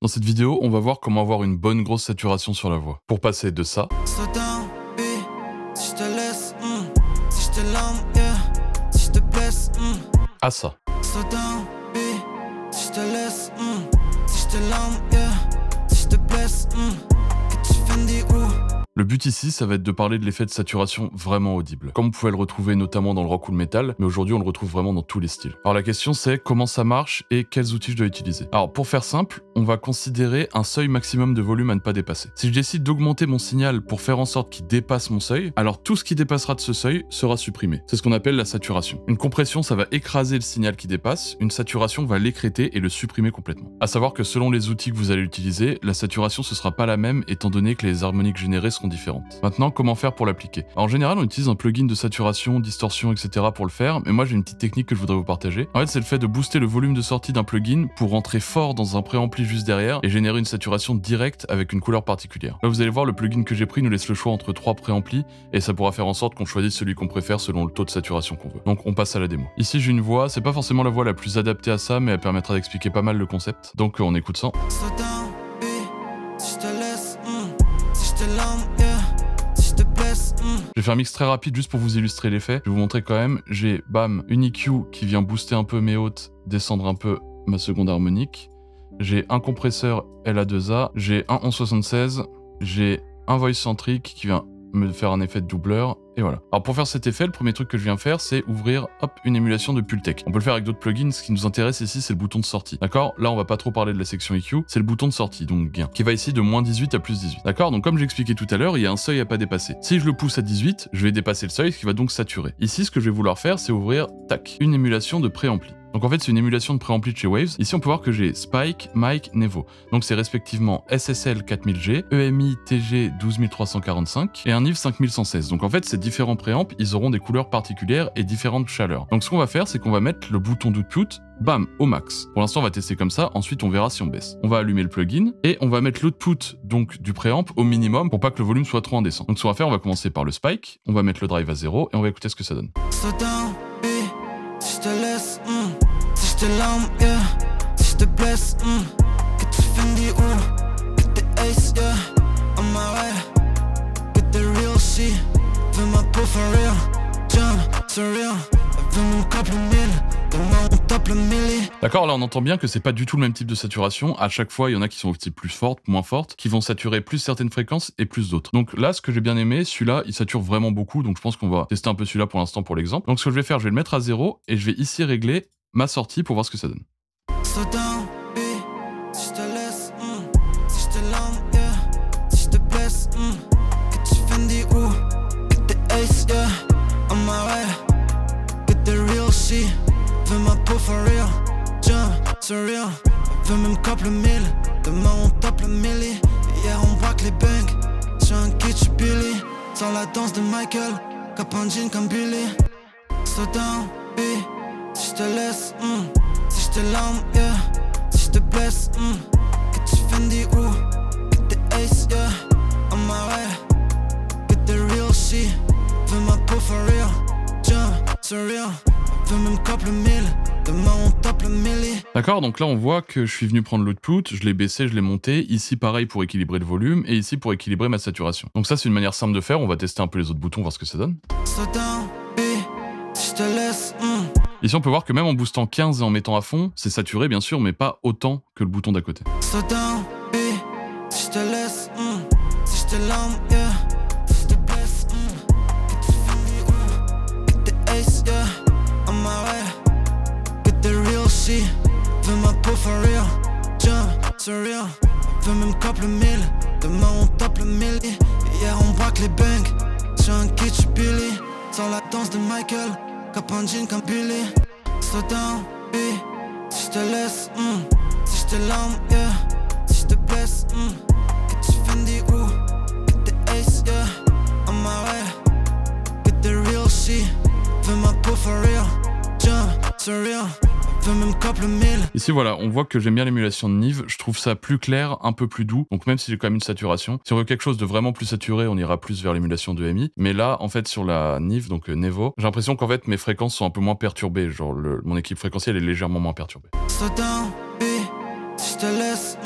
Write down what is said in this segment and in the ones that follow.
Dans cette vidéo, on va voir comment avoir une bonne grosse saturation sur la voix. Pour passer de ça à ça. Le but ici, ça va être de parler de l'effet de saturation vraiment audible, comme vous pouvez le retrouver notamment dans le rock ou le metal, mais aujourd'hui on le retrouve vraiment dans tous les styles. Alors la question c'est comment ça marche et quels outils je dois utiliser. Alors pour faire simple, on va considérer un seuil maximum de volume à ne pas dépasser. Si je décide d'augmenter mon signal pour faire en sorte qu'il dépasse mon seuil, alors tout ce qui dépassera de ce seuil sera supprimé. C'est ce qu'on appelle la saturation. Une compression, ça va écraser le signal qui dépasse, une saturation va l'écrêter et le supprimer complètement. À savoir que selon les outils que vous allez utiliser, la saturation ce sera pas la même étant donné que les harmoniques générées seront différentes. Maintenant, comment faire pour l'appliquer? En général, on utilise un plugin de saturation, distorsion, etc. pour le faire, mais moi j'ai une petite technique que je voudrais vous partager. En fait, c'est le fait de booster le volume de sortie d'un plugin pour rentrer fort dans un préampli juste derrière et générer une saturation directe avec une couleur particulière. Là, vous allez voir, le plugin que j'ai pris nous laisse le choix entre 3 préamplis et ça pourra faire en sorte qu'on choisisse celui qu'on préfère selon le taux de saturation qu'on veut. Donc on passe à la démo. Ici, j'ai une voix, c'est pas forcément la voix la plus adaptée à ça, mais elle permettra d'expliquer pas mal le concept. Donc on écoute ça. Je vais faire un mix très rapide juste pour vous illustrer l'effet. Je vais vous montrer quand même. J'ai, bam, une EQ qui vient booster un peu mes hautes, descendre un peu ma seconde harmonique. J'ai un compresseur LA2A. J'ai un 1176. J'ai un voice centric qui vient me faire un effet de doubleur. Et voilà. Alors pour faire cet effet, le premier truc que je viens faire, c'est ouvrir, hop, une émulation de Pultec. On peut le faire avec d'autres plugins, ce qui nous intéresse ici, c'est le bouton de sortie. D'accord? Là, on va pas trop parler de la section EQ, c'est le bouton de sortie, donc gain, qui va ici de moins 18 à plus 18. D'accord? Donc comme j'expliquais tout à l'heure, il y a un seuil à pas dépasser. Si je le pousse à 18, je vais dépasser le seuil, ce qui va donc saturer. Ici, ce que je vais vouloir faire, c'est ouvrir, tac, une émulation de préampli. Donc en fait, c'est une émulation de préampli de chez Waves. Ici, on peut voir que j'ai Spike, Mic, Nevo. Donc c'est respectivement SSL 4000G, EMI TG 12345 et un NIV 5116. Donc en fait, ces différents préamps, ils auront des couleurs particulières et différentes chaleurs. Donc ce qu'on va faire, c'est qu'on va mettre le bouton d'output, bam, au max. Pour l'instant, on va tester comme ça, ensuite on verra si on baisse. On va allumer le plugin et on va mettre l'output donc du préamp au minimum pour pas que le volume soit trop indécent. Donc ce qu'on va faire, on va commencer par le spike, on va mettre le drive à 0 et on va écouter ce que ça donne. Si je te laisse, si je te lame, yeah. Si je te blesse, que tu Fendi ou que t'es Ace, yeah. On my way, que t'es real shit. Veux ma peau for real, jump, surreal. Veux mon couple mille, demain on tape le milli. D'accord, là on entend bien que c'est pas du tout le même type de saturation. À chaque fois, il y en a qui sont aussi plus fortes, moins fortes, qui vont saturer plus certaines fréquences et plus d'autres. Donc là, ce que j'ai bien aimé, celui-là, il sature vraiment beaucoup. Donc je pense qu'on va tester un peu celui-là pour l'instant pour l'exemple. Donc ce que je vais faire, je vais le mettre à 0 et je vais ici régler ma sortie pour voir ce que ça donne. Veux ma peau for real, jump, surreal. Veux même cop le mille, demain on tape le milli. Hier on braque les banks, sur un kitsch Billy. Sans la danse de Michael, cap un jean comme Billy. So down, B, si je te laisse, si je te lame, yeah. Si je te blesse, que tu Fendi ou que t'es Ace, yeah. On my way, que t'es real shit. Veux ma peau for real, jump, surreal. Veux même cop le mille, demain on tape le milli. D'accord, donc là on voit que je suis venu prendre l'output, je l'ai baissé, je l'ai monté, ici pareil pour équilibrer le volume, et ici pour équilibrer ma saturation. Donc ça c'est une manière simple de faire, on va tester un peu les autres boutons, voir ce que ça donne. Ici on peut voir que même en boostant 15 et en mettant à fond, c'est saturé bien sûr, mais pas autant que le bouton d'à côté. Veux ma peau for real, jump, surreal. Veux même cop le mille, demain on tape le milli. Hier on braque les banks, sur un kitsch Billy. Sans la danse de Michael, cap un jean comme Billy. So down, B, si je te laisse, si je te lame, yeah. Si je te blesse, que tu Fendi ou que t'es Ace, yeah. On my way, que t'es real shit. Veux ma peau for real, jump, surreal. Ici voilà, on voit que j'aime bien l'émulation de Nive, je trouve ça plus clair, un peu plus doux, donc même si j'ai quand même une saturation, si on veut quelque chose de vraiment plus saturé, on ira plus vers l'émulation de EMI, mais là, en fait, sur la Nive, donc Nevo, j'ai l'impression qu'en fait, mes fréquences sont un peu moins perturbées, genre mon équipe fréquentielle est légèrement moins perturbée. So down, B, si je te laisse,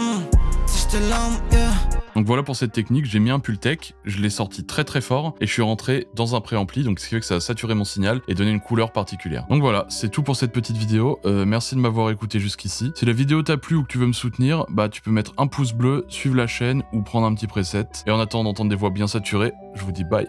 Donc voilà pour cette technique, j'ai mis un Pultec, je l'ai sorti très très fort et je suis rentré dans un préampli, donc ce qui fait que ça a saturé mon signal et donné une couleur particulière. Donc voilà, c'est tout pour cette petite vidéo, merci de m'avoir écouté jusqu'ici. Si la vidéo t'a plu ou que tu veux me soutenir, bah tu peux mettre un pouce bleu, suivre la chaîne ou prendre un petit preset. Et en attendant d'entendre des voix bien saturées, je vous dis bye.